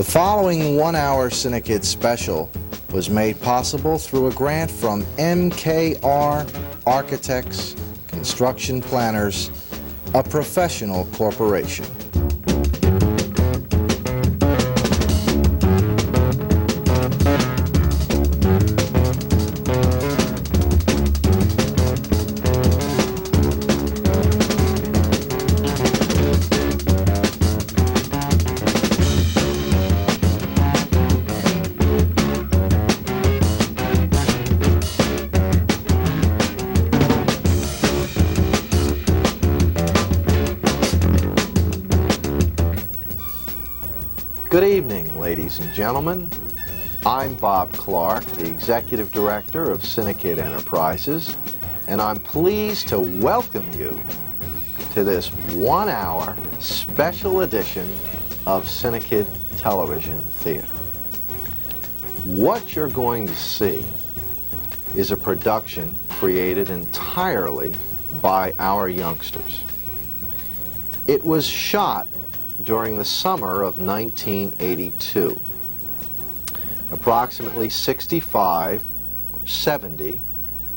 The following one-hour CINEKYD special was made possible through a grant from MKR Architects, Construction Planners, a professional corporation. Good evening, ladies and gentlemen. I'm Bob Clark, the Executive Director of CINEKYD Enterprises, and I'm pleased to welcome you to this one-hour special edition of CINEKYD Television Theater. What you're going to see is a production created entirely by our youngsters. It was shot during the summer of 1982. Approximately 65 or 70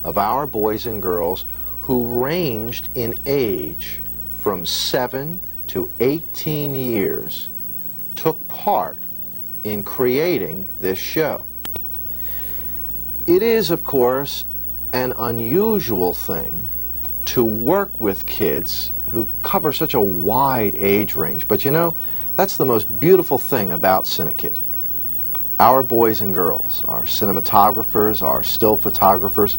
of our boys and girls who ranged in age from 7 to 18 years took part in creating this show. It is, of course, an unusual thing to work with kids who cover such a wide age range. But you know, that's the most beautiful thing about CINEKYD. Our boys and girls, our cinematographers, our still photographers,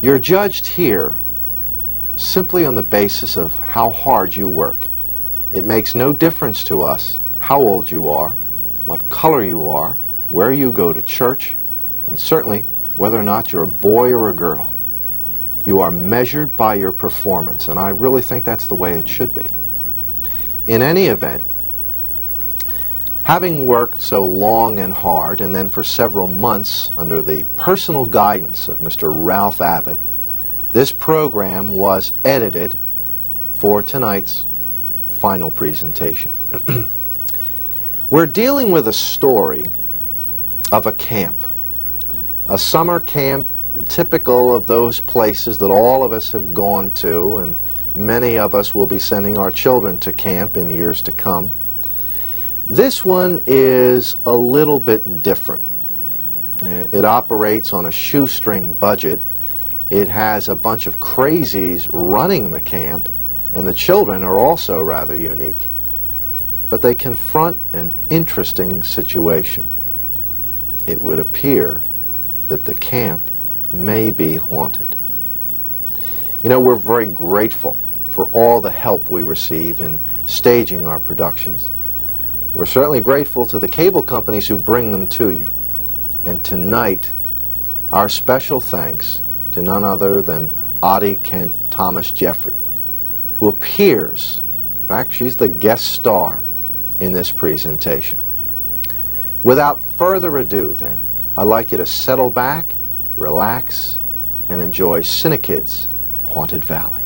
you're judged here simply on the basis of how hard you work. It makes no difference to us how old you are, what color you are, where you go to church, and certainly whether or not you're a boy or a girl. You are measured by your performance, and I really think that's the way it should be. In any event, having worked so long and hard, and then for several months under the personal guidance of Mr. Ralph Abbott, this program was edited for tonight's final presentation. We're dealing with a story of a camp, a summer camp typical of those places that all of us have gone to, and many of us will be sending our children to camp in years to come. This one is a little bit different. It operates on a shoestring budget. It has a bunch of crazies running the camp, and the children are also rather unique. But they confront an interesting situation. It would appear that the camp may be haunted. You know, we're very grateful for all the help we receive in staging our productions. We're certainly grateful to the cable companies who bring them to you. And tonight, our special thanks to none other than Audie Kent Thomas Jeffrey, who appears, in fact, she's the guest star in this presentation. Without further ado, then, I'd like you to settle back, relax, and enjoy CINEKYD's Haunted Valley.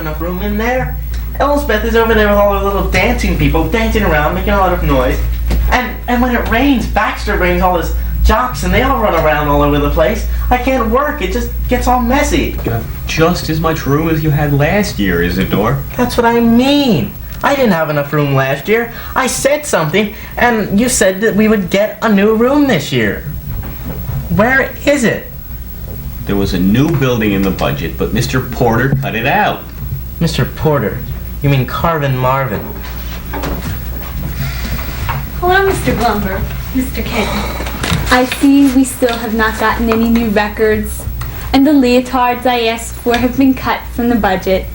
enough room in there. Elsbeth is over there with all her little dancing people, dancing around, making a lot of noise. And when it rains, Baxter brings all his jocks and they all run around all over the place. I can't work, it just gets all messy. You have just as much room as you had last year, Isidore. That's what I mean. I didn't have enough room last year. I said something, and you said that we would get a new room this year. Where is it? There was a new building in the budget, but Mr. Porter cut it out. Mr. Porter? You mean Carvin Marvin? Hello, Mr. Glumber. Mr. Kidd. I see we still have not gotten any new records, and the leotards I asked for have been cut from the budget,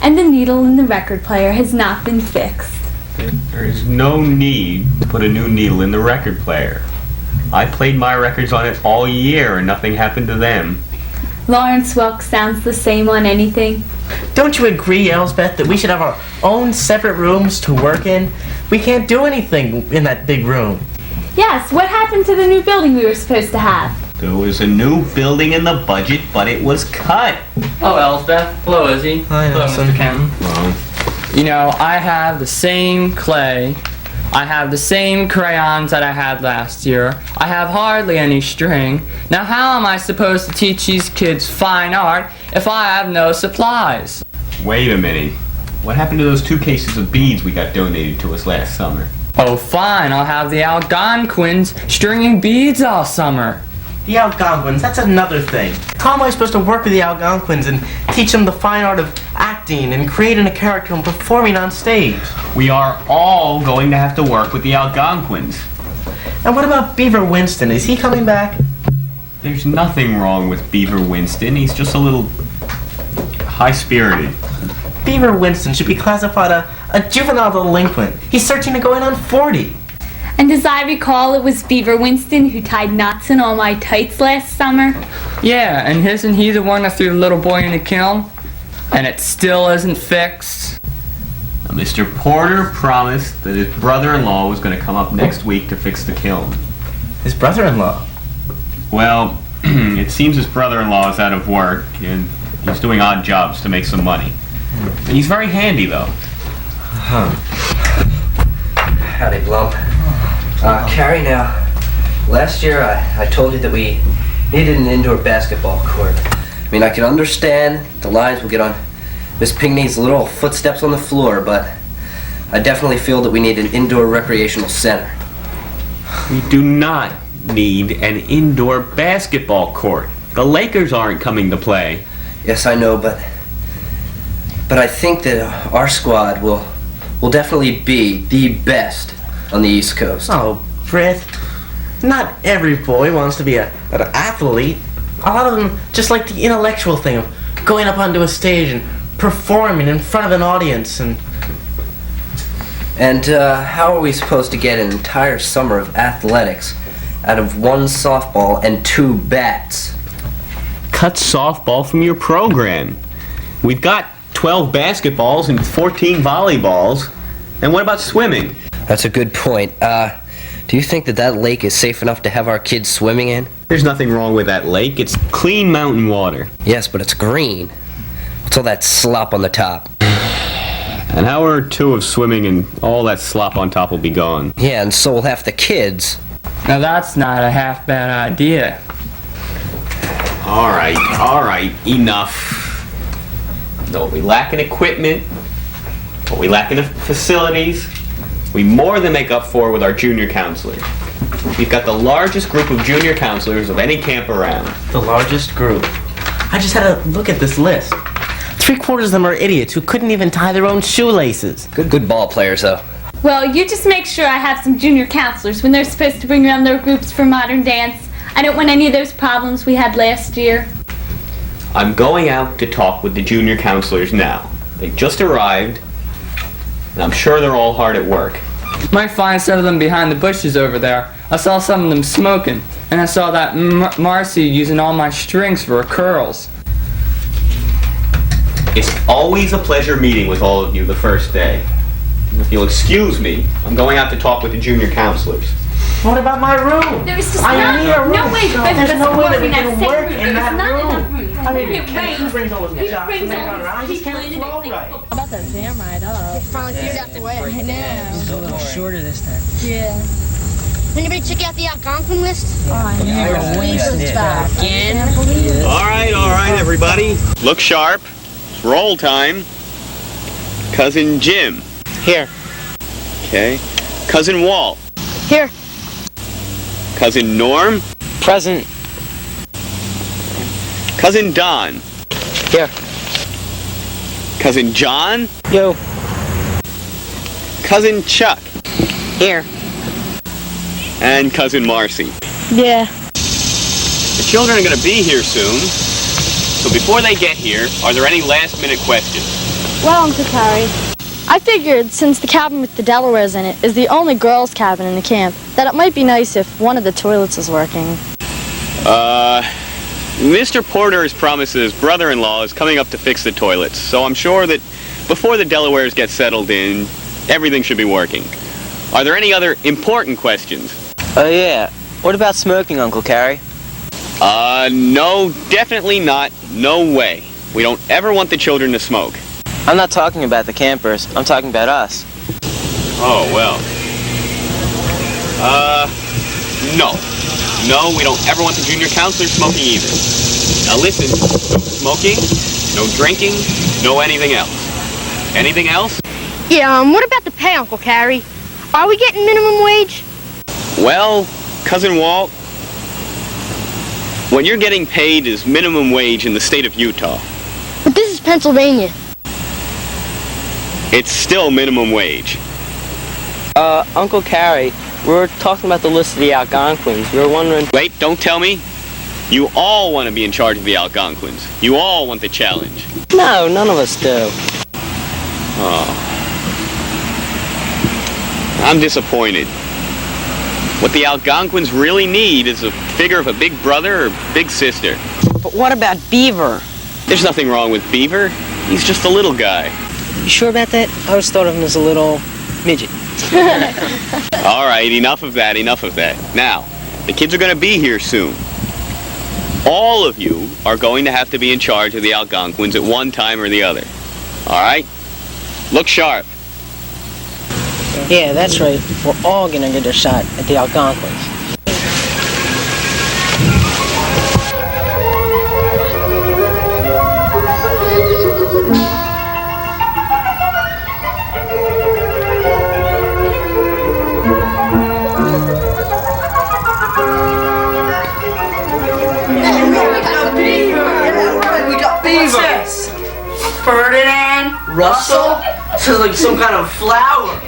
and the needle in the record player has not been fixed. There is no need to put a new needle in the record player. I played my records on it all year and nothing happened to them. Lawrence Welk sounds the same on anything. Don't you agree, Elsbeth, that we should have our own separate rooms to work in? We can't do anything in that big room. Yes, what happened to the new building we were supposed to have? There was a new building in the budget, but it was cut. Hello, Elsbeth. Hello, Izzy. Hi, Hello, Nelson. Mr. Kenton. Well, You know, I have the same clay. I have the same crayons that I had last year. I have hardly any string. Now how am I supposed to teach these kids fine art if I have no supplies? wait a minute. What happened to those 2 cases of beads we got donated to us last summer? Oh fine, I'll have the Algonquins stringing beads all summer. The Algonquins, that's another thing. How am I supposed to work with the Algonquins and teach them the fine art of acting and creating a character and performing on stage? We are all going to have to work with the Algonquins. And what about Beaver Winston? Is he coming back? There's nothing wrong with Beaver Winston. He's just a little high-spirited. Beaver Winston should be classified a juvenile delinquent. He's searching to go in on 40. And as I recall, it was Beaver Winston who tied knots in all my tights last summer. Yeah, and isn't he the one that threw the little boy in the kiln? And it still isn't fixed? Now, Mr. Porter promised that his brother-in-law was going to come up next week to fix the kiln. His brother-in-law. Well, it seems his brother-in-law is out of work and he's doing odd jobs to make some money. He's very handy, though. Howdy, Blum. Carrie, now, last year I told you that we needed an indoor basketball court. I mean, I can understand the lines will get on Miss Pinkney's little footsteps on the floor, but I definitely feel that we need an indoor recreational center. We do not need an indoor basketball court. The Lakers aren't coming to play. Yes, I know, but I think that our squad will definitely be the best on the East Coast. Oh, Britt. Not every boy wants to be an athlete. A lot of them just like the intellectual thing of going up onto a stage and performing in front of an audience and... And how are we supposed to get an entire summer of athletics out of 1 softball and 2 bats? Cut softball from your program. We've got 12 basketballs and 14 volleyballs. And what about swimming? That's a good point. Do you think that lake is safe enough to have our kids swimming in? There's nothing wrong with that lake. It's clean mountain water. Yes, but it's green. What's all that slop on the top? An hour or 2 of swimming and all that slop on top will be gone. Yeah, and so will half the kids. Now that's not a half bad idea. All right, enough. No, we lack in equipment, what we lack in facilities, we more than make up for with our junior counselors. We've got the largest group of junior counselors of any camp around. The largest group. I just had to look at this list. 3/4 of them are idiots who couldn't even tie their own shoelaces. Good ball players, though. Well, you just make sure I have some junior counselors when they're supposed to bring around their groups for modern dance. I don't want any of those problems we had last year. I'm going out to talk with the junior counselors now. They just arrived, and I'm sure they're all hard at work. Might find some of them behind the bushes over there. I saw some of them smoking, and I saw that Marcy using all my strings for her curls. It's always a pleasure meeting with all of you the first day. And if you'll excuse me, I'm going out to talk with the junior counselors. What about my room? There is just I need a room. no way. There's no way that we in that can same work room. in There is that not room. enough room. I mean, It rains. he brings all those He jocks brings and they all run these around. I just people can't in flow it. right. About to jam right up. Finally figured out the way. I know. It's a little shorter this time. Yeah. Anybody check out the Algonquin list? You're wasted again. All right, everybody. Look sharp. It's roll time. Cousin Jim. Here. Okay. Cousin Walt. Here. Cousin Norm. Present. Cousin Don. Here. Cousin John. Yo. Cousin Chuck. Here. And Cousin Marcy. Yeah. The children are going to be here soon. So before they get here, are there any last-minute questions? Well, Uncle Carrie, I figured since the cabin with the Delawares in it is the only girls' cabin in the camp, that it might be nice if one of the toilets is working. Mr. Porter has promised his brother-in-law is coming up to fix the toilets, so I'm sure that before the Delawares get settled in, everything should be working. Are there any other important questions? Oh yeah. What about smoking, Uncle Carrie? No, definitely not. No way. We don't ever want the children to smoke. I'm not talking about the campers. I'm talking about us. Oh, well. No. No, we don't ever want the junior counselor smoking either. Now listen, no smoking, no drinking, no anything else. Anything else? Yeah, what about the pay, Uncle Carrie? Are we getting minimum wage? Well, Cousin Walt, what you're getting paid is minimum wage in the state of Utah. But this is Pennsylvania. It's still minimum wage. Uncle Carrie, we were talking about the list of the Algonquins. We were wondering... Wait, don't tell me. You all want to be in charge of the Algonquins. You all want the challenge. No, none of us do. Oh. I'm disappointed. What the Algonquins really need is a figure of a big brother or big sister. But what about Beaver? There's nothing wrong with Beaver. He's just a little guy. You sure about that? I always thought of him as a little midget. All right, enough of that, enough of that. Now, the kids are going to be here soon. All of you are going to have to be in charge of the Algonquins at one time or the other. All right? Look sharp. Yeah, that's right. We're all gonna get a shot at the Algonquins. Ferdinand, Russell, sounds like some kind of flower.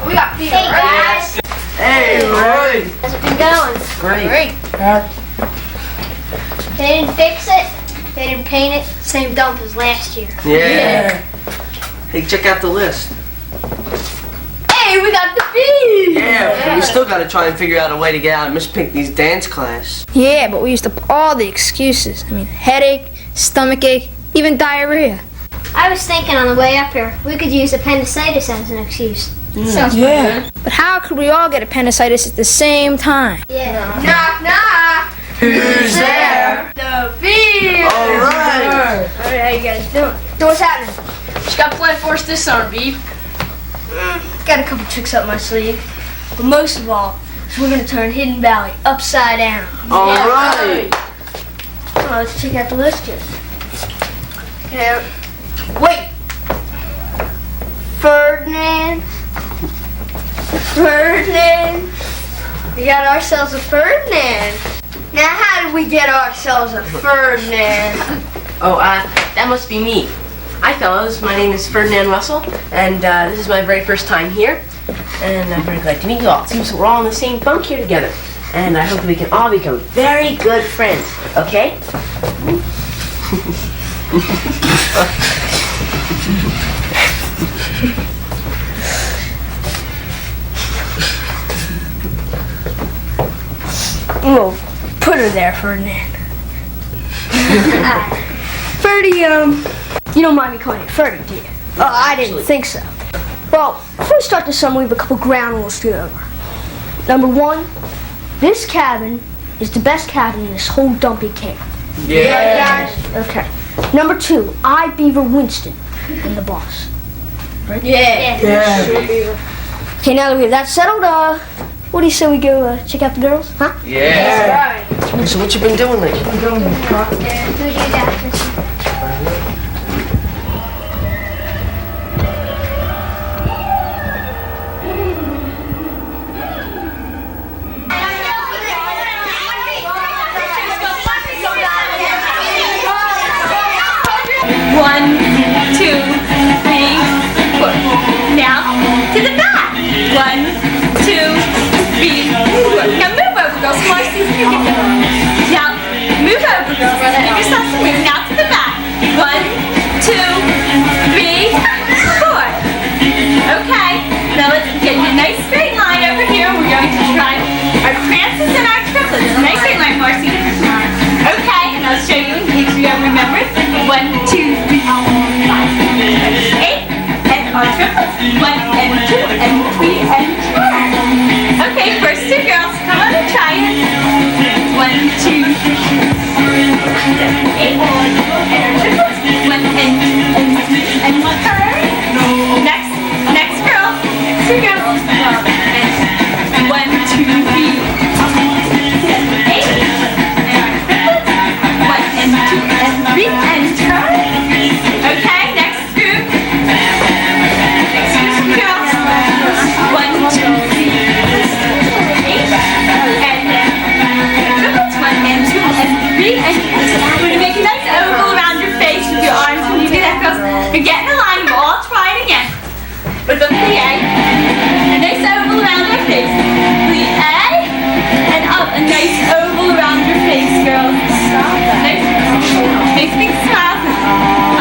We got Peter. Hey, guys. Hey, Roy. How's it been going? Great. They didn't fix it. They didn't paint it. Same dump as last year. Yeah. Hey, check out the list. Hey, we got the bee. Yeah, we still gotta try and figure out a way to get out of Miss Pinckney's dance class. Yeah, but we used up all the excuses. I mean, headache, stomachache, even diarrhea. I was thinking on the way up here, we could use appendicitis as an excuse. Sounds good. But how could we all get appendicitis at the same time? Yeah. Knock, knock. Who's there? The bee. All right. Alright, how you guys doing? So what's happening? Just got a plan for us this summer, Beef. Got a couple tricks up my sleeve. But most of all, is we're gonna turn Hidden Valley upside down. All right. Well, let's check out the list here. Okay. Wait. Ferdinand. We got ourselves a Ferdinand. Now, how did we get ourselves a Ferdinand? Oh, that must be me. Hi, fellows. My name is Ferdinand Russell, and this is my very first time here. And I'm very glad to meet you all. It seems we're all in the same bunk here together. And I hope we can all become very good friends, okay? Well, put her there, Ferdinand. Ferdy, you don't mind me calling you Ferdy, do you? Oh, I didn't think so. Well, before we start this summer, we have a couple ground rules to go over. Number one, this cabin is the best cabin in this whole dumpy camp. Yeah. Okay. Number 2, I, Beaver Winston, am the boss. Right? Yeah. Okay, now that we have that settled, what do you say we go check out the girls? Huh? Yeah. So what you been doing lately? One, two, three, four. Now to the back. 1, 2, 3, 4. Now move over, girls. Marcy, you get them. Now move over, girls. Give yourself some room. Now to the back. 1, 2, 3, 4. Okay. Now let's get you a nice straight line over here. We're going to try our prances and our triplets. Nice straight line, Marcy. Okay, and I'll show you in case you don't remember. 1, 2, 3, 4, 5, 6, 7, 8. And our triplets. 1 and 2 and 3 and 4. Okay, first 2 girls, come on and try it. 1, 2, 3, 4, 8. And our triplets. 1 and 2 and 3 and 4. Next girl. Next 2 girls. And 1, 2, 3, 4, 8. And our triplets. 1 and 2 and 3 and 4. Okay, next group. Next group of girls. 1, 2, 3, 8. And triplets. 1 and 2 and 3 and we're gonna make a nice oval around your face with your arms when you do that, girls. You're getting a line. We'll all try it again. With the plie. A nice oval around your face. Plie. And up. A nice oval around your face, girls. Nice big smile.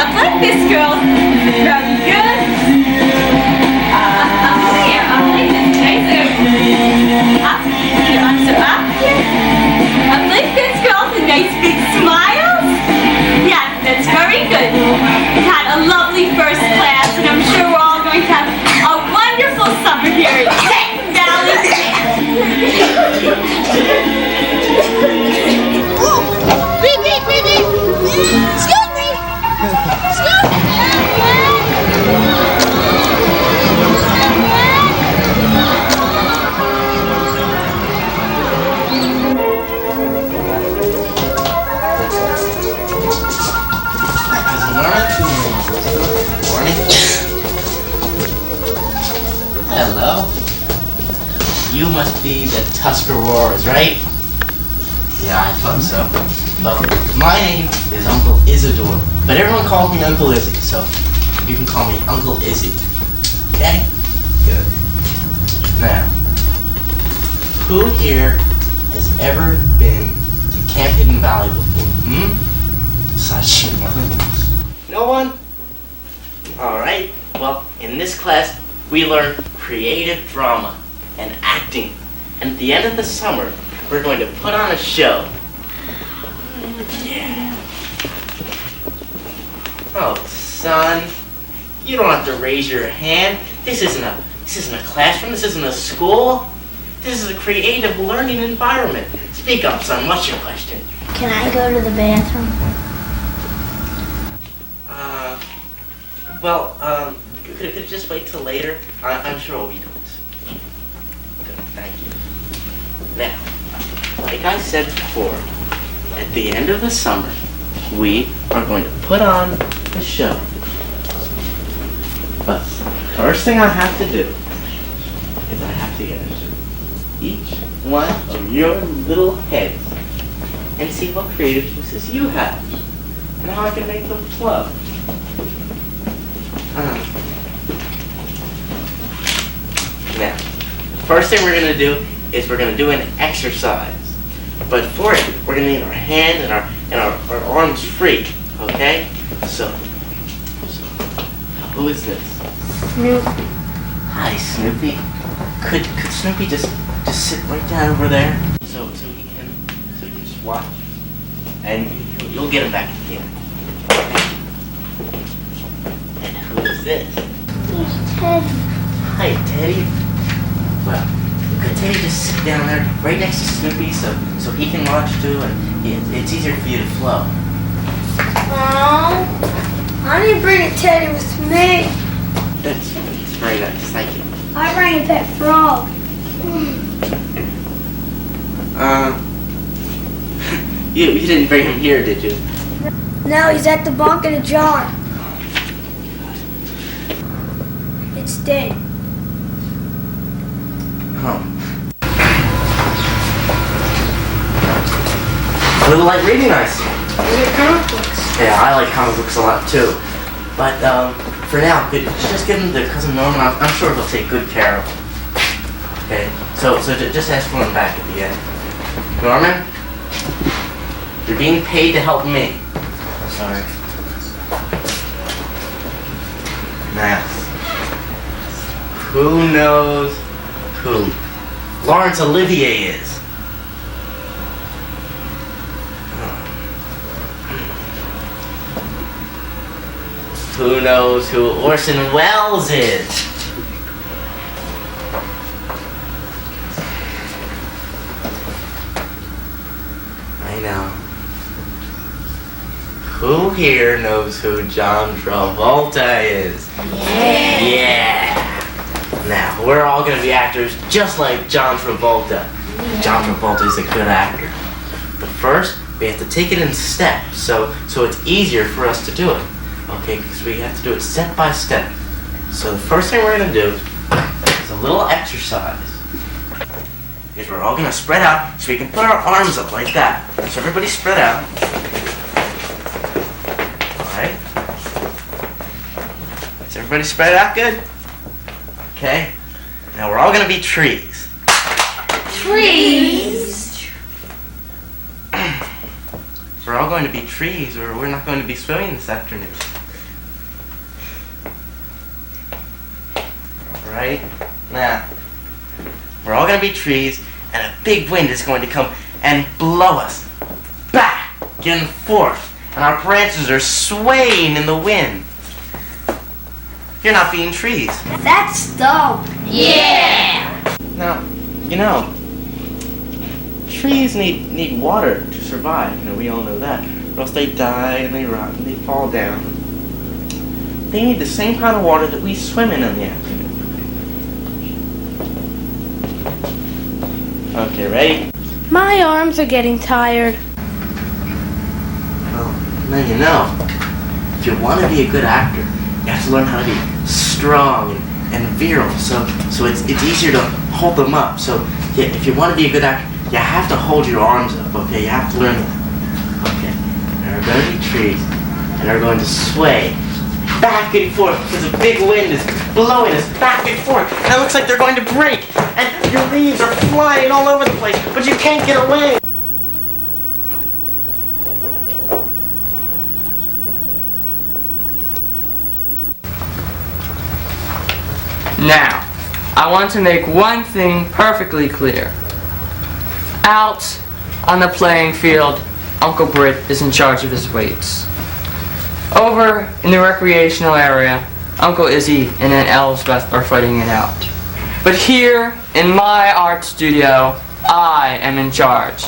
Up like this, girls. Very good. Up here. Up like this. Nice oval. Up. Your arms are up here. Up like this, girls. A nice big smile. Yeah, that's very good. We've had a lovely first class, and I'm sure we're all going to have a wonderful summer here at Tech Valley Camp. Excuse me! Excuse me! Morning. Hello. You must be the Tusker Roarers, right? Yeah, I thought so. Well, my name is Uncle Isidore, but everyone calls me Uncle Izzy, so you can call me Uncle Izzy. Okay? Good. Now, who here has ever been to Camp Hidden Valley before? Such no one? Alright, well, in this class, we learn creative drama and acting. And at the end of the summer, we're going to put on a show. Yeah. Oh, son, you don't have to raise your hand. This isn't a classroom, this isn't a school. This is a creative learning environment. Speak up, son, what's your question? Can I go to the bathroom? Could it just wait till later? I'm sure we'll be doing this. Good, thank you. Now, like I said before, at the end of the summer, we are going to put on a show. But first thing I have to do is I have to get each one of your little heads and see what creative juices you have and how I can make them flow. Now, first thing we're going to do is we're going to do an exercise. But for it, we're going to need our hands and our arms free, okay? So who is this? Snoop. Hi, Snoopy. Could Snoopy just sit right down over there so he can just watch, and you'll get him back again. And who is this? It's Teddy. Hi, Teddy. Well, good to say just sit down there right next to Snoopy so he can watch too, and it's easier for you to flow. Oh, I didn't bring a teddy with me. That's very nice, thank you. I bring a pet frog. You didn't bring him here, did you? No, he's at the bunk in a jar. It's dead. Oh. A little like reading, I see. Comic books. Yeah, I like comic books a lot too. But for now, could you just give them to Cousin Norman? I'm sure he'll take good care of them. Okay, so just ask for him back at the end. Norman, you're being paid to help me. Sorry. Now, who knows who Laurence Olivier is? Who knows who Orson Welles is? I know. Who here knows who John Travolta is? Yeah! Now, we're all gonna be actors just like John Travolta. John Travolta is a good actor. But first, we have to take it in steps so it's easier for us to do it. Okay, because we have to do it step by step. So the first thing we're gonna do is a little exercise. Is we're all gonna spread out so we can put our arms up like that. So everybody spread out. Alright. Is everybody spread out good? Okay. Now we're all gonna be trees. Trees? We're all going to be trees or we're not going to be swimming this afternoon. Alright? Now, we're all going to be trees and a big wind is going to come and blow us back and forth. And our branches are swaying in the wind. You're not being trees. That's dumb. Yeah! Now, you know, trees need water to survive. You know, we all know that. Or else they die and they rot and they fall down. They need the same kind of water that we swim in the afternoon. Okay, ready? My arms are getting tired. Well, now you know. If you want to be a good actor, you have to learn how to be strong and virile. So it's easier to hold them up. So yeah, if you want to be a good actor, you have to hold your arms up, okay? You have to learn that. Okay. There are going to be trees, and they're going to sway back and forth because a big wind is blowing us back and forth. And it looks like they're going to break, and your leaves are flying all over the place, but you can't get away. Now, I want to make one thing perfectly clear. Out on the playing field, Uncle Britt is in charge of his weights. Over in the recreational area, Uncle Izzy and Aunt Elsbeth are fighting it out. But here, in my art studio, I am in charge.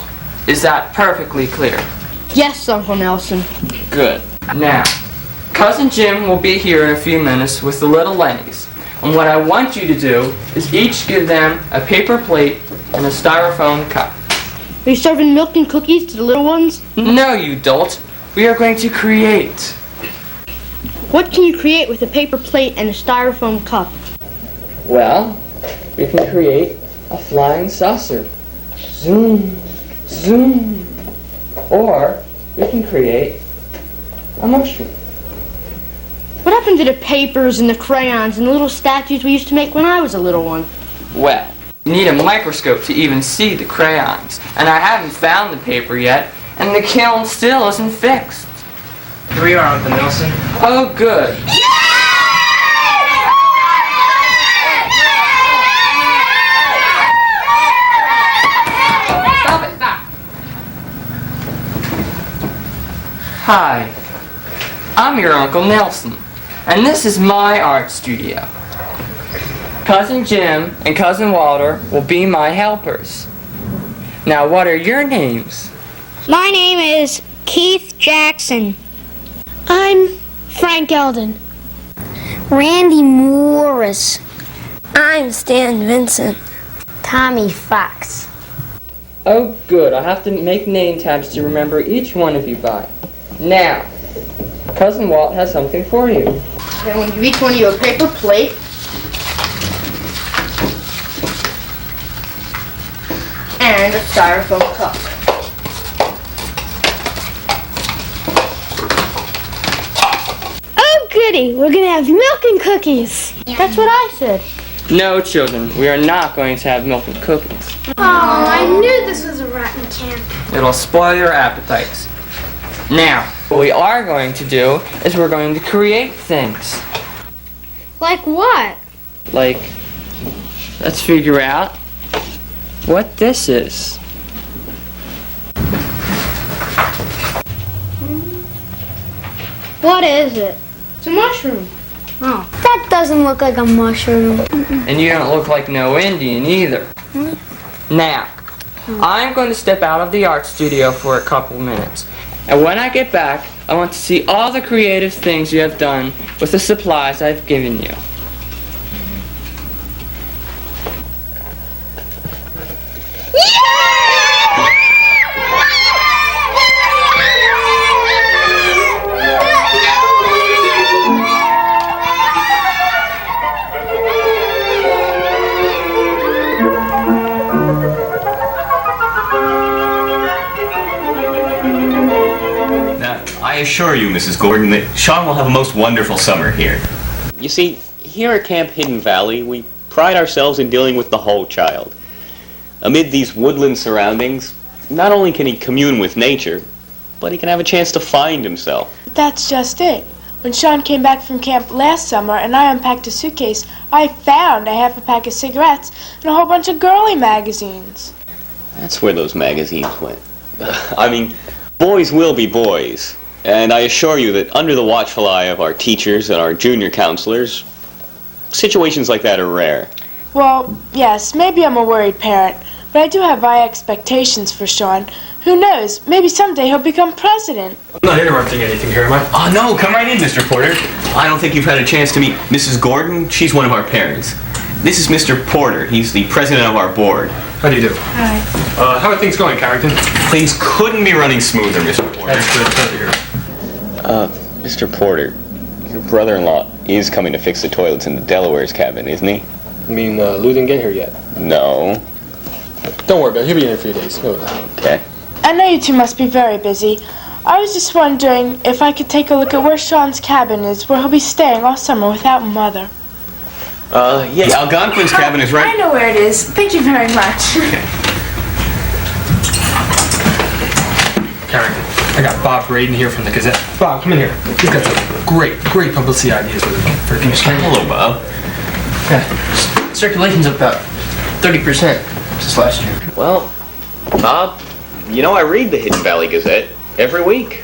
Is that perfectly clear? Yes, Uncle Nelson. Good. Now, Cousin Jim will be here in a few minutes with the little Lennies. And what I want you to do is each give them a paper plate and a styrofoam cup. Are you serving milk and cookies to the little ones? No, you dolt. We are going to create. What can you create with a paper plate and a styrofoam cup? Well, we can create a flying saucer. Zoom, zoom. Or we can create a mushroom. What happened to the papers and the crayons and the little statues we used to make when I was a little one? Well, you need a microscope to even see the crayons. And I haven't found the paper yet, and the kiln still isn't fixed. Here we are, Uncle Nelson. Oh, good. Stop it, stop. Hi, I'm your Uncle Nelson, and this is my art studio. Cousin Jim and Cousin Walter will be my helpers. Now, what are your names? My name is Keith Jackson. I'm Frank Eldon. Randy Morris. I'm Stan Vincent. Tommy Fox. Oh, good. I have to make name tags to remember each one of you by. Now, Cousin Walt has something for you. I'm going to give each one of you a paper plate. And a styrofoam cup. Oh, goody. We're going to have milk and cookies. That's what I said. No, children, we are not going to have milk and cookies. Oh, I knew this was a rotten camp. It'll spoil your appetites. Now, what we are going to do is we're going to create things. Like what? Like, let's figure out what this is. What is it? It's a mushroom. Oh. That doesn't look like a mushroom. And you don't look like no Indian either. Now, I'm going to step out of the art studio for a couple minutes. And when I get back, I want to see all the creative things you have done with the supplies I've given you. I assure you, Mrs. Gordon, that Sean will have a most wonderful summer here. You see, here at Camp Hidden Valley, we pride ourselves in dealing with the whole child. Amid these woodland surroundings, not only can he commune with nature, but he can have a chance to find himself. That's just it. When Sean came back from camp last summer and I unpacked his suitcase, I found a half a pack of cigarettes and a whole bunch of girly magazines. That's where those magazines went. I mean, boys will be boys. And I assure you that under the watchful eye of our teachers and our junior counselors, situations like that are rare. Well, yes, maybe I'm a worried parent, but I do have high expectations for Sean. Who knows, maybe someday he'll become president. I'm not interrupting anything here, am I? Oh, no, come right in, Mr. Porter. I don't think you've had a chance to meet Mrs. Gordon. She's one of our parents. This is Mr. Porter. He's the president of our board. How do you do? Hi. How are things going, Carrington? Things couldn't be running smoother, Mr. Porter. That's good. Glad to hear. Mr. Porter, your brother-in-law is coming to fix the toilets in the Delaware's cabin, isn't he? You mean Lou didn't get here yet? No. Don't worry about it. He'll be in a few days. Okay. I know you two must be very busy. I was just wondering if I could take a look at where Sean's cabin is, where he'll be staying all summer without Mother. Yeah, Algonquin's cabin is right... I know where it is. Thank you very much. Okay. Carrington, I got Bob Braden here from the Gazette. Bob, come in here. He's got some great publicity ideas for the Hello, Bob. Yeah, circulation's up about 30% since last year. Well, Bob, you know I read the Hidden Valley Gazette every week.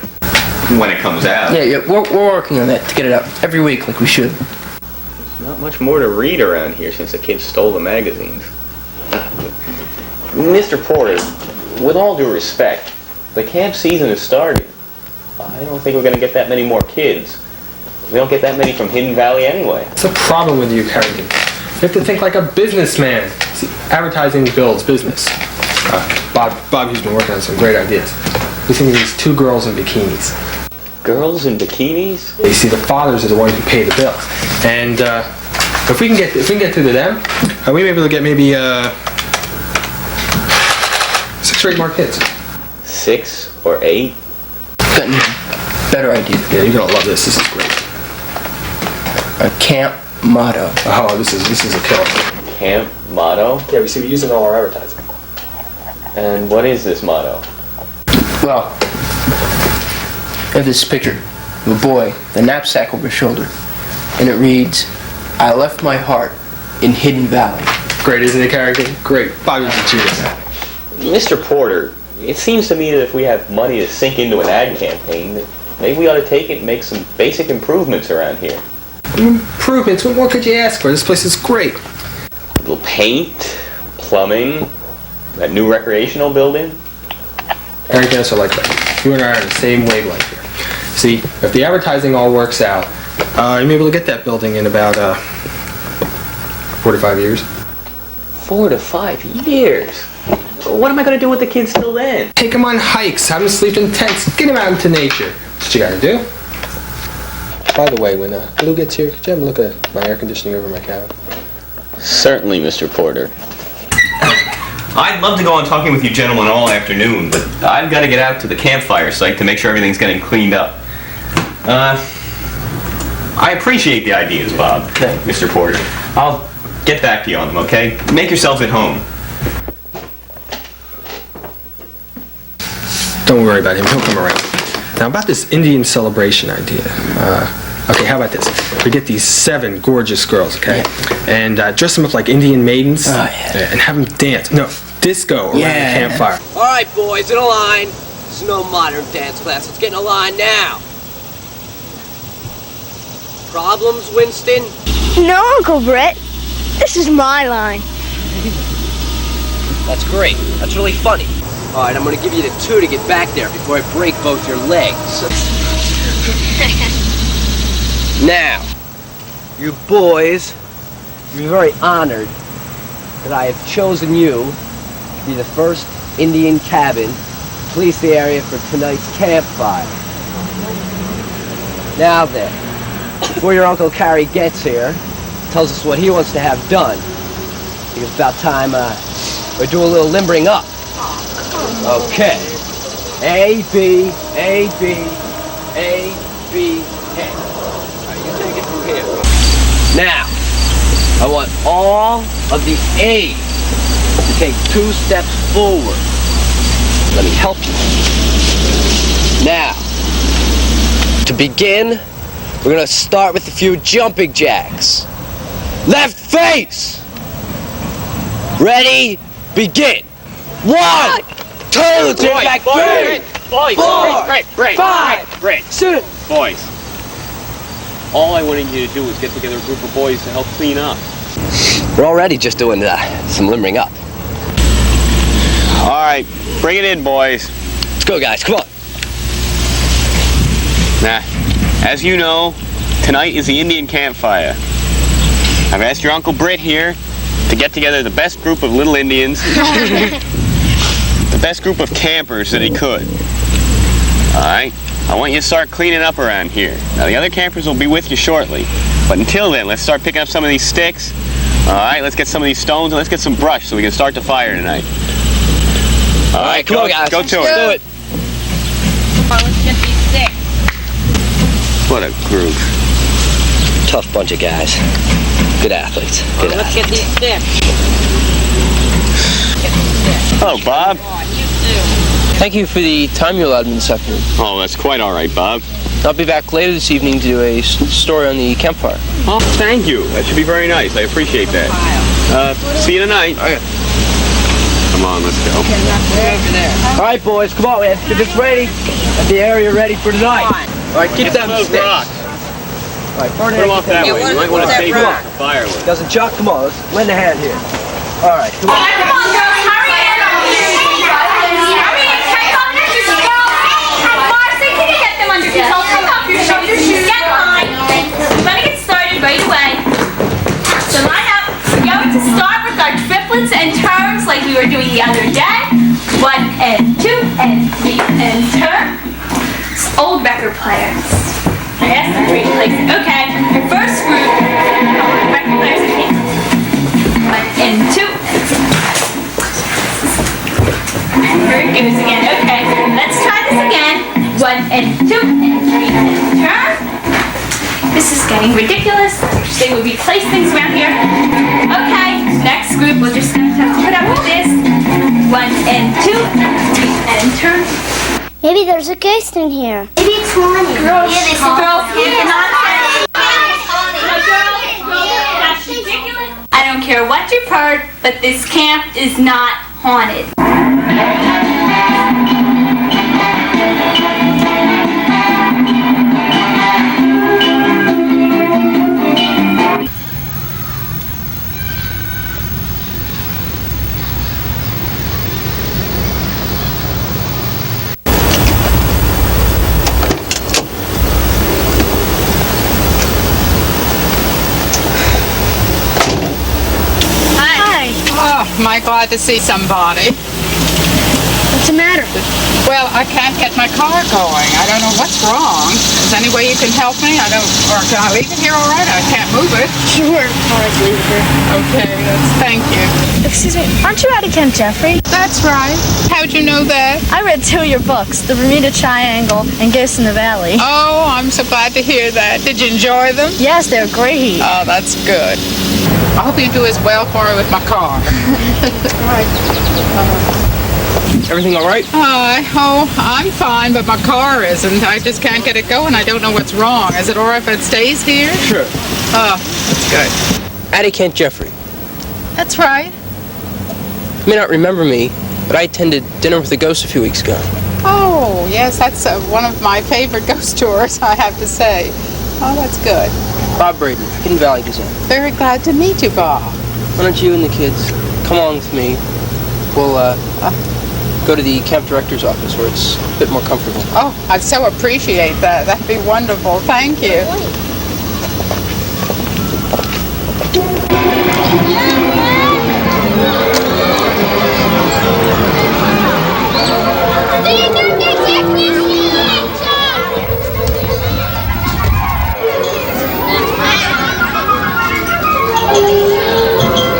When it comes out. Yeah, we're working on that to get it out every week like we should. There's not much more to read around here since the kids stole the magazines. Mr. Porter, with all due respect, the camp season has started. I don't think we're going to get that many more kids. We don't get that many from Hidden Valley anyway. What's the problem with you, Carrington? You have to think like a businessman. See, advertising builds business. Bob, he's been working on some great ideas. We think of these two girls in bikinis. Girls in bikinis? You see, the fathers are the ones who pay the bills. And if we can get through to them, we may be able to get maybe 6 or 8 more kids. 6 or 8? Better idea. Yeah, you're gonna love this. This is great. A camp motto. Oh, this is a killer. Camp motto? Yeah, we use it in all our advertising. And what is this motto? Well, I have this picture of a boy, the knapsack over his shoulder, and it reads, "I left my heart in Hidden Valley." Great, isn't it, Carrington? Great. Bob, you can cheat us. Mr. Porter, it seems to me that if we have money to sink into an ad campaign, that maybe we ought to take it and make some basic improvements around here. Improvements? What more could you ask for? This place is great. little paint, plumbing, that new recreational building. Everything else I like about you. You and I are on the same wavelength here. See, if the advertising all works out, you may be able to get that building in about 4 to 5 years. 4 to 5 years? What am I going to do with the kids till then? Take them on hikes, have them sleep in tents, get them out into nature. That's what you gotta do. By the way, when Lou gets here, could you have a look at my air conditioning over my cabin? Certainly, Mr. Porter. I'd love to go on talking with you gentlemen all afternoon, but I've got to get out to the campfire site to make sure everything's getting cleaned up. I appreciate the ideas, Bob, Mr. Porter. I'll get back to you on them, okay? Make yourselves at home. Don't worry about him, he'll come around. Now about this Indian celebration idea. Okay, how about this? We get these 7 gorgeous girls, okay? And dress them up like Indian maidens and have them dance. No, disco around the campfire. All right, boys, in a line. This is no modern dance class. Let's get in a line now. Problems, Winston? No, Uncle Brett. This is my line. That's great. That's really funny. All right, I'm going to give you the 2 to get back there before I break both your legs. Now, you boys, you're very honored that I have chosen you to be the first Indian cabin to police the area for tonight's campfire. Now then, before your Uncle Carrie gets here, tells us what he wants to have done, I think it's about time we do a little limbering up. Okay. A, B, A, B, A, B, A. All right, you take it from here. Now, I want all of the A's to take 2 steps forward. Let me help you. Now, to begin, we're going to start with a few jumping jacks. Left face! Ready? Begin! 1, 2, let's get back 3, 4, 5, 6. Boys, all I wanted you to do was get together a group of boys to help clean up. We're already just doing some limbering up. All right, bring it in, boys. Let's go, guys, come on. Now, as you know, tonight is the Indian campfire. I've asked your Uncle Britt here to get together the best group of little Indians, the best group of campers that he could. All right? I want you to start cleaning up around here. Now, the other campers will be with you shortly, but until then, let's start picking up some of these sticks. All right, let's get some of these stones and let's get some brush so we can start the fire tonight. All right, come on, guys. Go to it. Let's do it. Come on, let's get these sticks. What a group. Tough bunch of guys. Good athletes. Good Let's get these sticks. Hello, Bob. Thank you for the time you allowed me this afternoon. Oh, that's quite all right, Bob. I'll be back later this evening to do a story on the campfire. Oh, thank you. That should be very nice. I appreciate that. See you tonight. Okay. Come on, let's go. All right, boys, come on, man. Get this ready. Get the area ready for tonight. All right, keep them those sticks. rocks. All right, Put them off that way. You might want to save them for firewood. Doesn't Chuck? Come on, let's lend a hand here. All right, come on. Come on, girls, hurry in. Hurry in, take off your shoes. Marcy, can you get them under control? Take off your shoes. Get in line. We're going to get started right away. So line up. We're going to start with our triplets and turns like we were doing the other day. 1 and 2 and 3 and turn. It's old record players. I asked them to replace it. Okay, first group, record players again. 1 and 2 and 3. Here it goes again. Okay, let's try this again. 1 and 2 and 3 and turn. This is getting ridiculous. They will replace things around here. Okay, next group, we're just going to have to put up with this. 1 and 2 and 3 and turn. Maybe there's a ghost in here. Maybe it's haunted. Girls, Yeah, that's ridiculous. I don't care what you've heard, but this camp is not haunted. Am I glad to see somebody? What's the matter? Well, I can't get my car going. I don't know what's wrong. Is there any way you can help me? Or can I leave it here all right? I can't move it. Sure. All right, leave it here. Okay, thank you. Excuse me, aren't you Addie Kent Jeffrey? That's right. How'd you know that? I read 2 of your books, The Bermuda Triangle and Ghosts in the Valley. Oh, I'm so glad to hear that. Did you enjoy them? Yes, they're great. Oh, that's good. I hope you do as well for me with my car. All right. Everything all right? I'm fine, but my car isn't. I just can't get it going. I don't know what's wrong. Is it all right if it stays here? Sure. Oh, that's good. Addie Kent Jeffrey. That's right. You may not remember me, but I attended Dinner with the Ghost a few weeks ago. Oh, yes, that's one of my favorite ghost tours, I have to say. Oh, that's good. Bob Braden, Hidden Valley Gazette. Very glad to meet you, Bob. Why don't you and the kids come along with me? We'll go to the camp director's office where it's a bit more comfortable. Oh, I so appreciate that. That'd be wonderful. Thank you.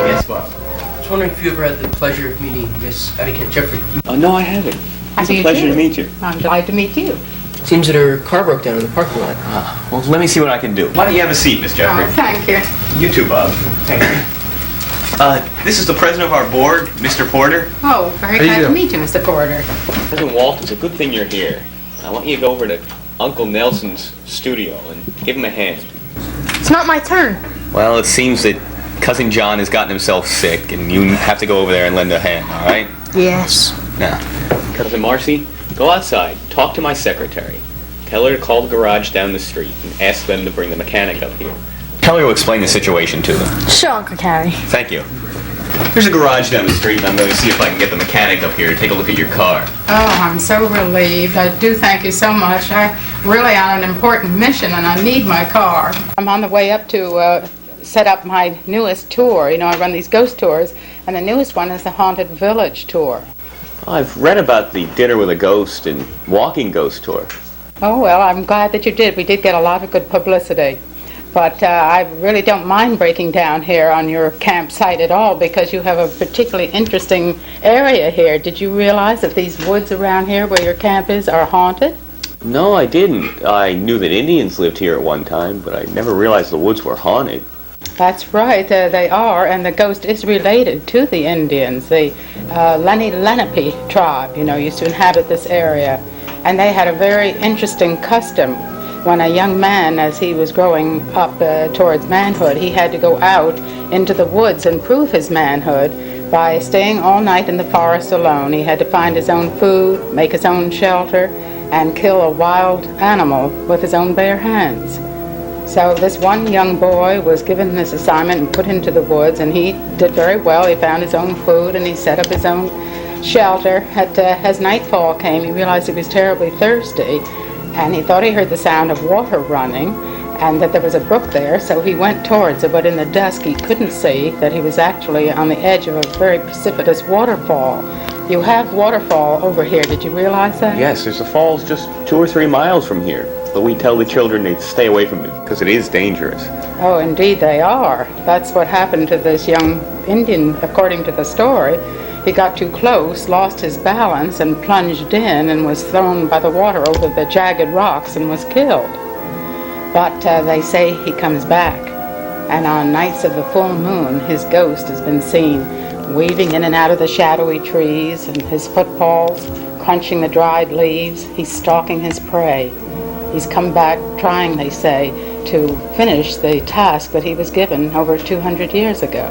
Guess what? I was wondering if you ever had the pleasure of meeting Miss Addie Kent Jeffrey. Oh, no, I haven't. It's a pleasure to meet you. I'm glad to meet you. Seems that her car broke down in the parking lot. Well, let me see what I can do. Why don't you have a seat, Miss Jeffrey? Oh, thank you. You too, Bob. Thank you. This is the president of our board, Mr. Porter. Oh, very glad to meet you, Mr. Porter. President Walt, it's a good thing you're here. I want you to go over to Uncle Nelson's studio and give him a hand. It's not my turn. Well, it seems that Cousin John has gotten himself sick, and you have to go over there and lend a hand, all right? Yes. Now, Cousin Marcy, go outside, talk to my secretary. Tell her to call the garage down the street and ask them to bring the mechanic up here. Tell her to explain the situation to them. Sure, Uncle Carrie. Thank you. There's a garage down the street, and I'm going to see if I can get the mechanic up here to take a look at your car. Oh, I'm so relieved. I do thank you so much. I'm really on an important mission, and I need my car. I'm on the way up to set up my newest tour. You know, I run these ghost tours, and the newest one is the Haunted Village tour. I've read about the Dinner with a Ghost and Walking Ghost tour. Oh, well, I'm glad that you did. We did get a lot of good publicity. But I really don't mind breaking down here on your campsite at all because you have a particularly interesting area here. Did you realize that these woods around here where your camp is are haunted? No, I didn't. I knew that Indians lived here at one time, but I never realized the woods were haunted. That's right, they are, and the ghost is related to the Indians. The Lenape tribe, you know, used to inhabit this area, and they had a very interesting custom. When a young man, as he was growing up towards manhood, he had to go out into the woods and prove his manhood by staying all night in the forest alone. He had to find his own food, make his own shelter, and kill a wild animal with his own bare hands. So this one young boy was given this assignment and put into the woods, and he did very well. He found his own food and he set up his own shelter. As nightfall came, he realized he was terribly thirsty, and he thought he heard the sound of water running and that there was a brook there, so he went towards it, but in the dusk he couldn't see that he was actually on the edge of a very precipitous waterfall. You have waterfall over here, did you realize that? Yes, there's a falls just 2 or 3 miles from here, but we tell the children to stay away from it because it is dangerous. Oh, indeed they are. That's what happened to this young Indian, according to the story. He got too close, lost his balance, and plunged in and was thrown by the water over the jagged rocks and was killed. But they say he comes back, and on nights of the full moon, his ghost has been seen weaving in and out of the shadowy trees, and his footfalls crunching the dried leaves. He's stalking his prey. He's come back trying, they say, to finish the task that he was given over 200 years ago.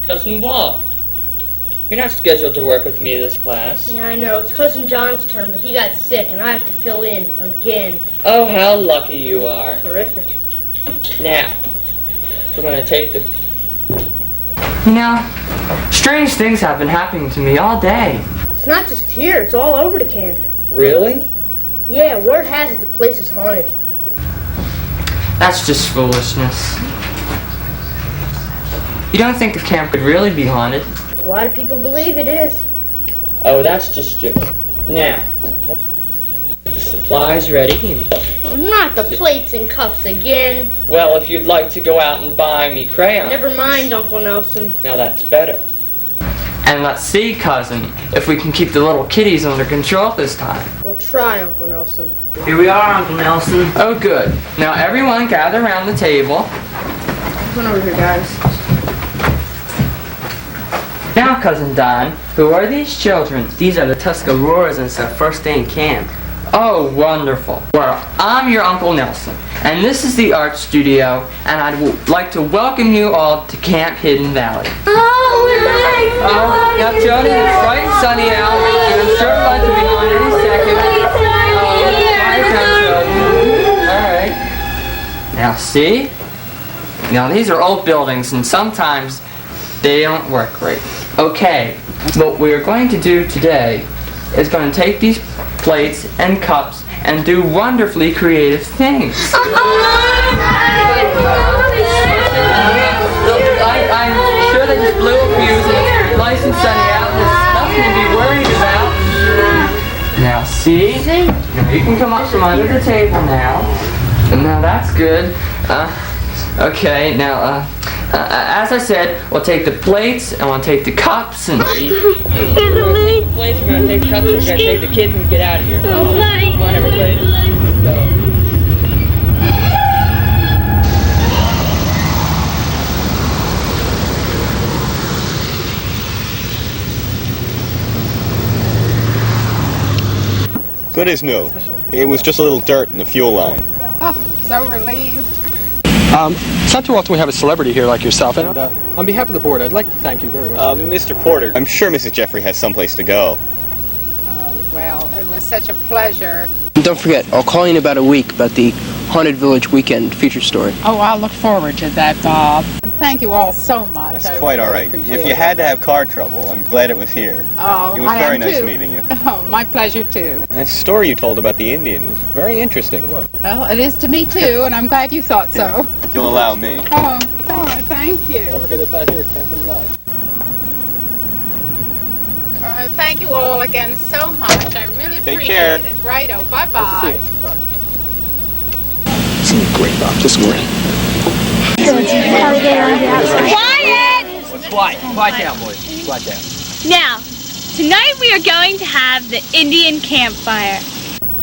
Cousin Walt, you're not scheduled to work with me this class. Yeah, I know. It's Cousin John's turn, but he got sick, and I have to fill in again. Oh, how lucky you are. Terrific. Now, we're going to take the... You know, strange things have been happening to me all day. It's not just here, it's all over the camp. Really? Yeah, word has it the place is haunted. That's just foolishness. You don't think the camp could really be haunted? A lot of people believe it is. Oh, that's just joke. Now, get the supplies ready. Oh, not the plates and cups again. Well, if you'd like to go out and buy me crayons. Never mind, Uncle Nelson. Now that's better. And let's see, cousin, if we can keep the little kitties under control this time. We'll try, Uncle Nelson. Here we are, Uncle Nelson. Oh, good. Now everyone gather around the table. Come on over here, guys. Now, Cousin Don, who are these children? These are the Tuscaroras, and it's their first day in camp. Oh, wonderful. Well, I'm your Uncle Nelson, and this is the art studio, and I'd like to welcome you all to Camp Hidden Valley. Now, Jody, it's bright and sunny out, and I'm sure I'd like to be on any second. Alright. Now, see? Now, these are old buildings, and sometimes they don't work great. Okay, what we're going to do today is going to take these plates and cups and do wonderfully creative things. I'm sure they just blew a fuse and it's nice and sunny out and there's nothing to be worried about. Now see? Now you can come up from under the table now. And now that's good. Okay, now as I said, we'll take the plates and we'll take the cups and plates, we're gonna take cups, we're gonna take the kids and get out of here. Come on, everybody. Go. Good as new. It was just a little dirt in the fuel line. Oh, so relieved. It's not too often we have a celebrity here like yourself, and on behalf of the board, I'd like to thank you very much. Mr. Porter, I'm sure Mrs. Jeffrey has someplace to go. Well, it was such a pleasure. And don't forget, I'll call you in about a week about the Haunted Village Weekend feature story. Oh, I'll look forward to that, Bob. And thank you all so much. That's quite all right. If you had to have car trouble, I'm glad it was here. Oh, it was very nice meeting you. Oh, my pleasure too. And that story you told about the Indian was very interesting. Well, it is to me too, and I'm glad you thought so. If you'll allow me. Oh, thank you. Don't forget it's out here, Camp Hidden Valley. Thank you all again so much. I really appreciate it. Righto, bye-bye. Great, Bob. Just great. Quiet! Quiet down, boys. Quiet down. Now, tonight we are going to have the Indian campfire.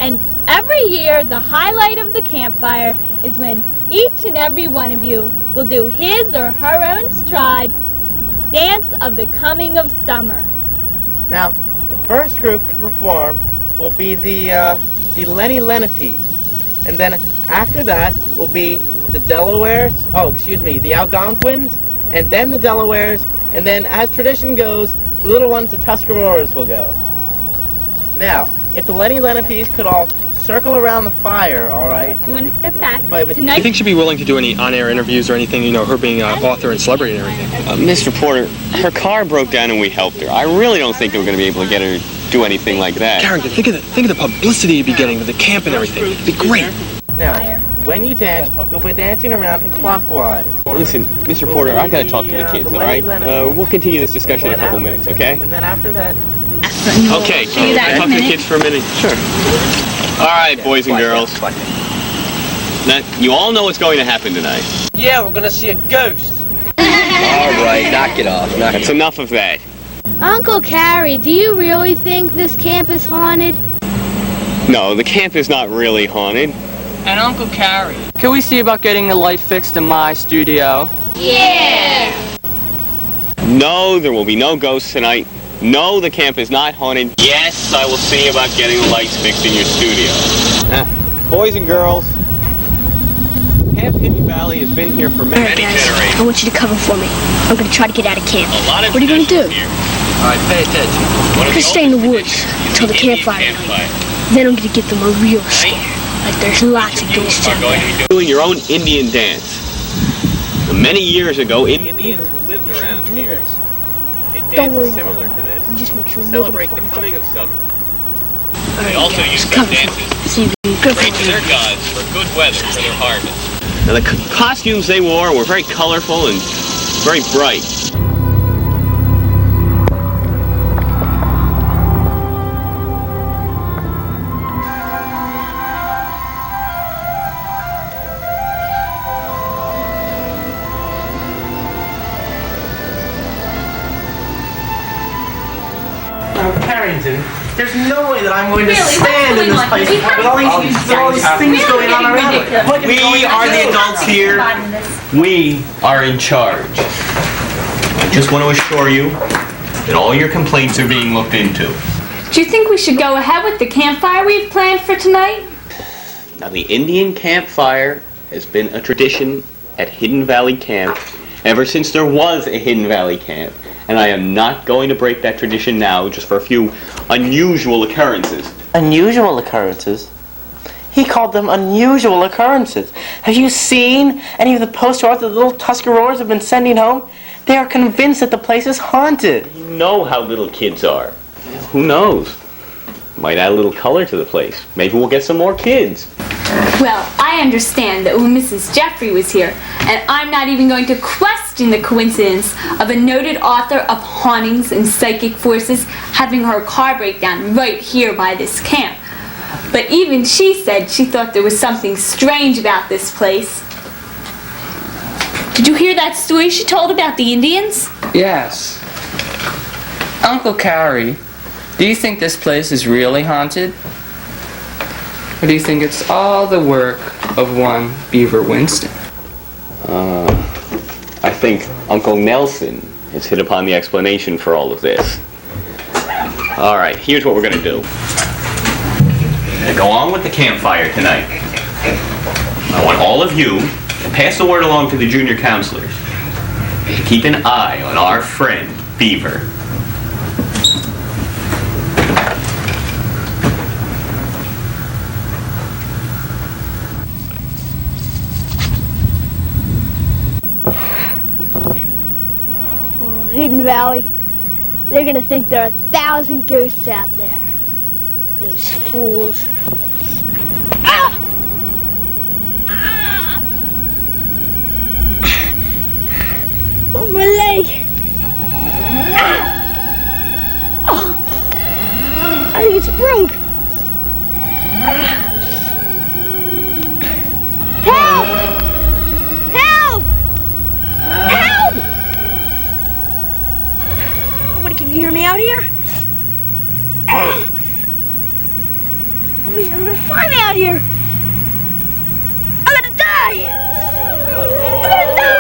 And every year, the highlight of the campfire is when each and every one of you will do his or her own stride dance of the coming of summer. Now, the first group to perform will be the Lenny Lenape. And then after that will be the the Algonquins, and then the Delawares, and then as tradition goes, the little ones, the Tuscaroras, will go. Now, if the Lenny Lenapes could all circle around the fire, all right? You want to step back? Do you think she'd be willing to do any on-air interviews or anything, her being an author and celebrity and everything? Mr. Porter, her car broke down and we helped her. I really don't think that we're going to be able to get her to do anything like that. Carrington, think of the publicity you'd be getting with the camp and everything. It'd be great. Now, when you dance, you'll be dancing around clockwise. Listen, Mr. Porter, I've got to talk to the kids, all right? We'll continue this discussion in a couple minutes, okay? And then after that... Okay, can I talk to the kids for a minute? Sure. All right, boys and girls. Now, you all know what's going to happen tonight. Yeah, we're gonna see a ghost. All right, knock it off. That's enough of that. Uncle Carrie, do you really think this camp is haunted? No, the camp is not really haunted. And Uncle Carrie, can we see about getting a light fixed in my studio? Yeah! No, there will be no ghosts tonight. No, the camp is not haunted. Yes, I will see about getting the lights fixed in your studio. Boys and girls, Camp Hidden Valley has been here for many generations. I want you to cover for me. I'm going to try to get out of camp. What are you going to do? All right, pay attention. I'm going to stay in the woods until the campfire. Then I'm going to give them a real scare. Like there's lots of ghosts out there. Doing your own Indian dance. Many years ago, Indians lived around here. Don't worry dances about similar to this it. Just make sure celebrate the coming of summer. They also use these dances to pray to their gods for good weather for their harvest. Now the costumes they wore were very colorful and very bright. Carrington, there's no way that I'm going to stand in this place with all these things going on around it. We are the adults here. We are in charge. I just want to assure you that all your complaints are being looked into. Do you think we should go ahead with the campfire we've planned for tonight? Now, the Indian campfire has been a tradition at Hidden Valley Camp ever since there was a Hidden Valley Camp. And I am not going to break that tradition now just for a few unusual occurrences. Unusual occurrences? He called them unusual occurrences. Have you seen any of the postcards that the little Tuscaroras have been sending home? They are convinced that the place is haunted. You know how little kids are. Who knows? Might add a little color to the place. Maybe we'll get some more kids. Well, I understand that when Mrs. Jeffrey was here, and I'm not even going to question the coincidence of a noted author of hauntings and psychic forces having her car break down right here by this camp. But even she said she thought there was something strange about this place. Did you hear that story she told about the Indians? Yes. Uncle Carrie, do you think this place is really haunted? Or do you think it's all the work of one Beaver Winston? I think Uncle Nelson has hit upon the explanation for all of this. All right, here's what we're going to do. We're going to go on with the campfire tonight. I want all of you to pass the word along to the junior counselors to keep an eye on our friend, Beaver. Hidden Valley, they're gonna think there are 1,000 ghosts out there. Those fools. Ah! Ah! Oh, my leg! Ah! Oh, I think it's broke. Help! Help! Help! Nobody can hear me out here. Nobody's ever gonna find me out here. I'm gonna die. I'm gonna die.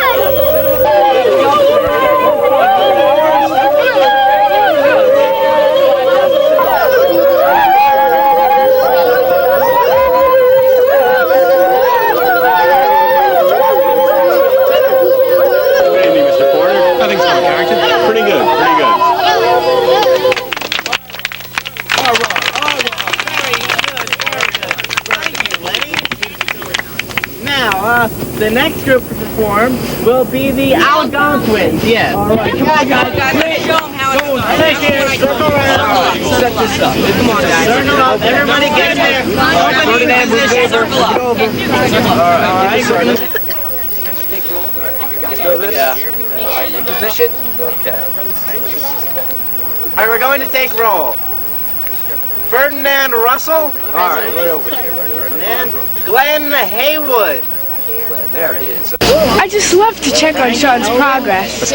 Pretty good, pretty good. Now, the next group to perform will be the Algonquins. Yes. All right. Come on, guys. Show them how it's done. Take care. Circle around. Set this up. Come on, guys. Circle up. Everybody get in there. Ferdinand, move over. All right. Yeah. Position? Okay. All right, we're going to take roll. Ferdinand Russell. All right, right over here. Ferdinand. Glenn Haywood. There he is. I just left to check on Sean's progress.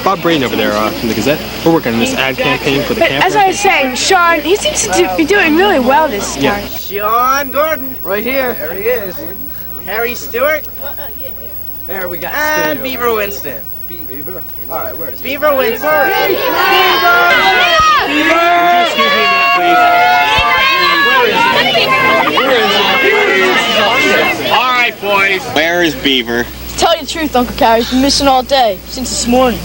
Bob Brain over there from the Gazette. We're working on this ad campaign for the But camp. as I was saying, Sean, he seems to be doing really well this time. Yeah. Sean Gordon. Right here. There he is. Harry Stewart. There we got And Stewart. Beaver Winston. Beaver? All right, where is he? Beaver Winston. Excuse me a minute, please. All right, boys. Where is Beaver? To tell you the truth, Uncle Carrie, he's been missing all day, since this morning.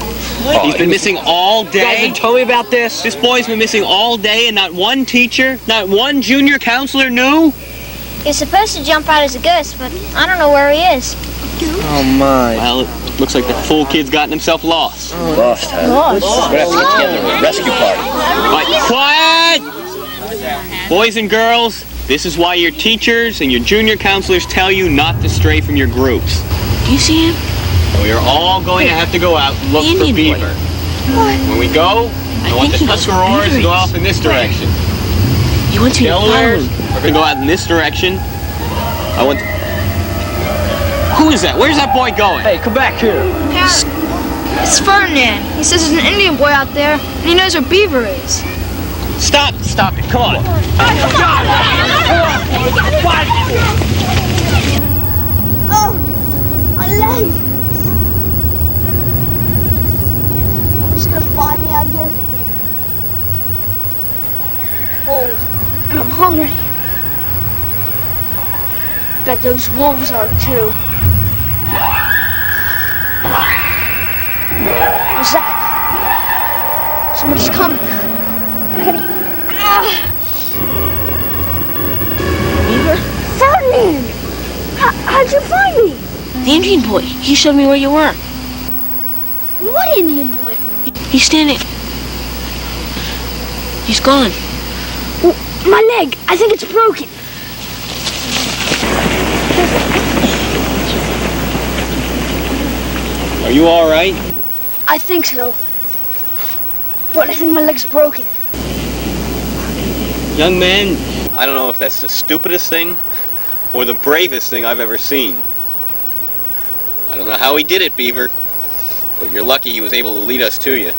He's been missing all day? You guys didn't tell me about this? This boy's been missing all day and not one teacher, not one junior counselor knew? He's supposed to jump out as a ghost, but I don't know where he is. Oh my. Well, Looks like the fool kid's gotten himself lost. Lost, huh? We're gonna have to get together a rescue party. Quiet! Boys and girls, this is why your teachers and your junior counselors tell you not to stray from your groups. You see him? We are all going to have to go out and look for beaver. When we go, I want the Tuscaroras to go off in this direction. He wants me to follow Delawares him. are going to go out in this direction. I want... Who is that? Where's that boy going? Hey, come back here. It's Ferdinand. He says there's an Indian boy out there, and he knows where Beaver is. Stop it, come on. Oh, my leg. Nobody's gonna find me out here. Cold, and I'm hungry. Bet those wolves are too. What's that? Somebody's coming. I gotta... Beaver? Ferdinand! How'd you find me? The Indian boy. He showed me where you were. What Indian boy? He's standing. He's gone. Oh, my leg. I think it's broken. Are you all right? I think so. But I think my leg's broken. Young man, I don't know if that's the stupidest thing or the bravest thing I've ever seen. I don't know how he did it, Beaver, but you're lucky he was able to lead us to you.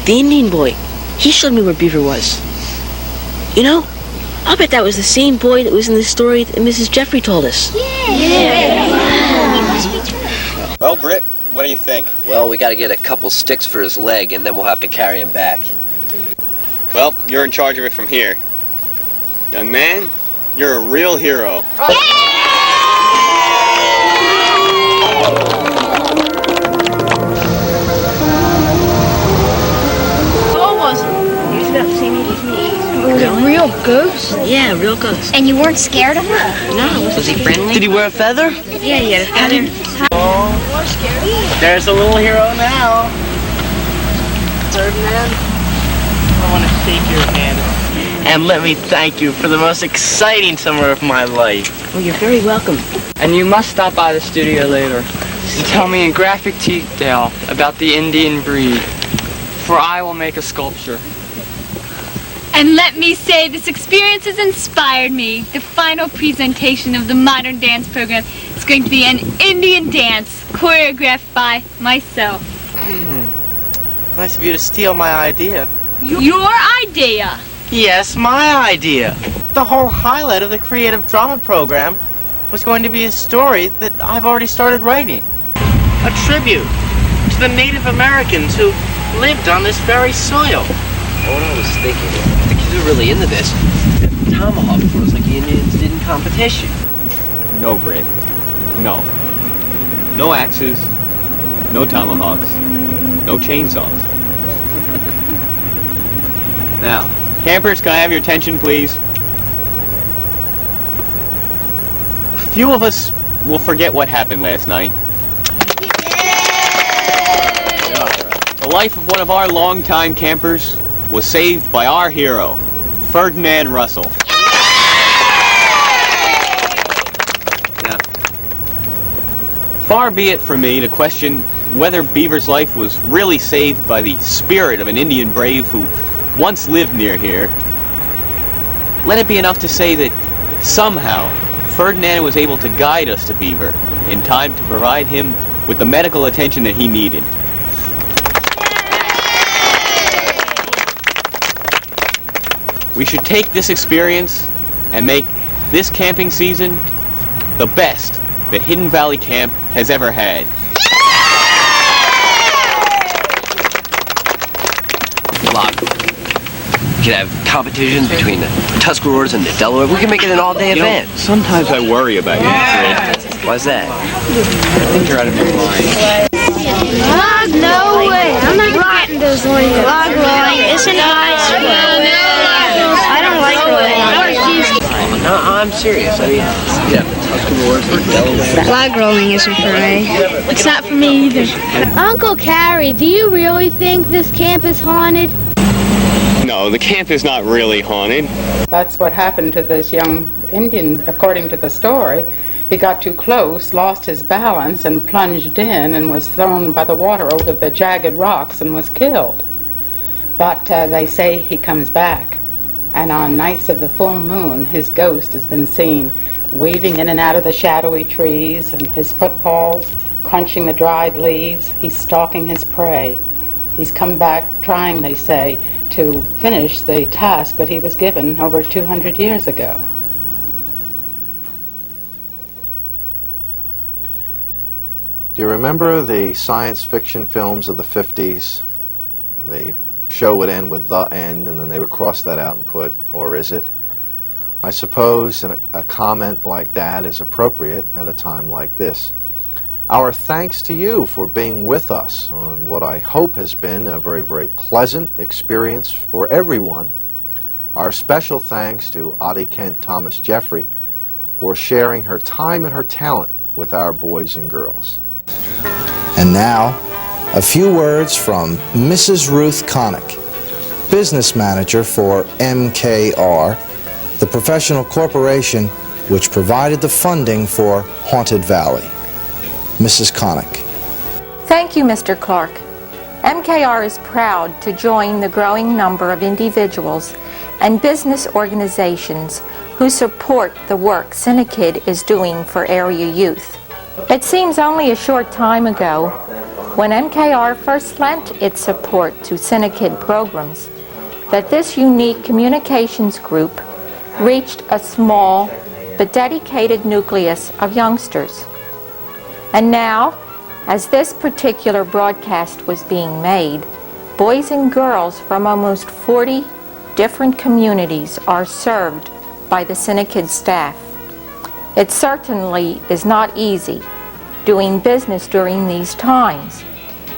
The Indian boy. He showed me where Beaver was. You know, I'll bet that was the same boy that was in the story that Mrs. Jeffrey told us. Yeah. Well, Britt, what do you think? Well, we gotta get a couple sticks for his leg, and then we'll have to carry him back. Well, you're in charge of it from here. Young man, you're a real hero. What was it? He was about the same age as me. Was it a real ghost? Yeah, real ghost. And you weren't scared of her? No, was he friendly? Did he wear a feather? Yeah, he had a feather. There's a little hero now. Ferdinand, I want to shake your hand. And let me thank you for the most exciting summer of my life. Oh, you're very welcome. And you must stop by the studio later and tell me in graphic detail about the Indian breed, for I will make a sculpture. And let me say, this experience has inspired me. The final presentation of the modern dance program is going to be an Indian dance choreographed by myself. Nice of you to steal my idea. Your idea? Yes, my idea. The whole highlight of the creative drama program was going to be a story that I've already started writing. A tribute to the Native Americans who lived on this very soil. What I was thinking, if the kids are really into this, tomahawk throws like the Indians did in competition. No, Britt. No. No axes, no tomahawks, no chainsaws. Now, campers, can I have your attention, please? Few of us will forget what happened last night. The life of one of our longtime campers was saved by our hero, Ferdinand Russell. Now, far be it from me to question whether Beaver's life was really saved by the spirit of an Indian brave who once lived near here. Let it be enough to say that somehow Ferdinand was able to guide us to Beaver in time to provide him with the medical attention that he needed. We should take this experience and make this camping season the best that Hidden Valley Camp has ever had. We could have competitions between the Tuscaroras and the Delaware. We can make it an all-day event. Sometimes I worry about you, Fred. Why's that? I think you're out of your mind. No way. I'm not getting those ones. Log rolling isn't nice. I don't like rolling. I'm serious. I mean, yeah, Delaware. Flag rolling isn't for me. It's not for me either. Uncle Carrie, do you really think this camp is haunted? No, the camp is not really haunted. That's what happened to this young Indian, according to the story. He got too close, lost his balance, and plunged in and was thrown by the water over the jagged rocks and was killed. But they say he comes back. And on nights of the full moon, his ghost has been seen weaving in and out of the shadowy trees, and his footfalls crunching the dried leaves. He's stalking his prey. He's come back trying, they say, to finish the task that he was given over 200 years ago. Do you remember the science fiction films of the 50s? The show would end with the end, and then they would cross that out and put, or is it? I suppose a comment like that is appropriate at a time like this. Our thanks to you for being with us on what I hope has been a very, very pleasant experience for everyone. Our special thanks to Audie Kent Thomas Jeffrey for sharing her time and her talent with our boys and girls. And now, a few words from Mrs. Ruth Connick, business manager for MKR, the professional corporation which provided the funding for Haunted Valley. Mrs. Connick. Thank you, Mr. Clark. MKR is proud to join the growing number of individuals and business organizations who support the work CINEKYD is doing for area youth. It seems only a short time ago, when MKR first lent its support to CINEKYD programs, that this unique communications group reached a small but dedicated nucleus of youngsters. And now, as this particular broadcast was being made, boys and girls from almost 40 different communities are served by the CINEKYD staff. It certainly is not easy doing business during these times.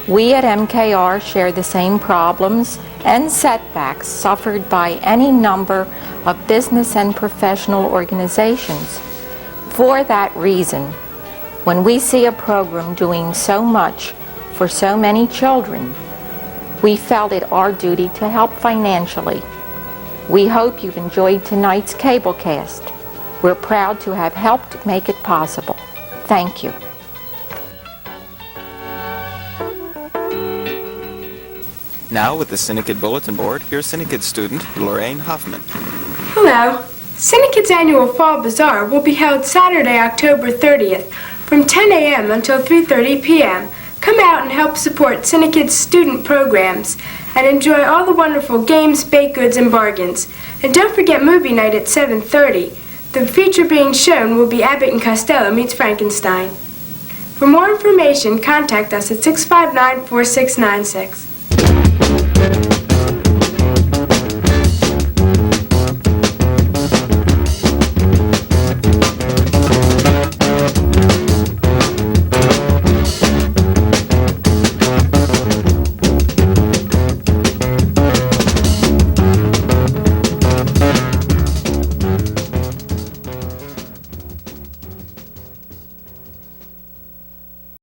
We at MKR share the same problems and setbacks suffered by any number of business and professional organizations. For that reason, when we see a program doing so much for so many children, we felt it our duty to help financially. We hope you've enjoyed tonight's cablecast. We're proud to have helped make it possible. Thank you. Now with the CINEKYD Bulletin Board, here's CINEKYD student Lorraine Hoffman. Hello. CINEKYD's annual Fall Bazaar will be held Saturday, October 30th from 10 a.m. until 3:30 p.m. Come out and help support CINEKYD's student programs and enjoy all the wonderful games, baked goods, and bargains. And don't forget movie night at 7:30. The feature being shown will be Abbott and Costello Meets Frankenstein. For more information, contact us at 659-4696.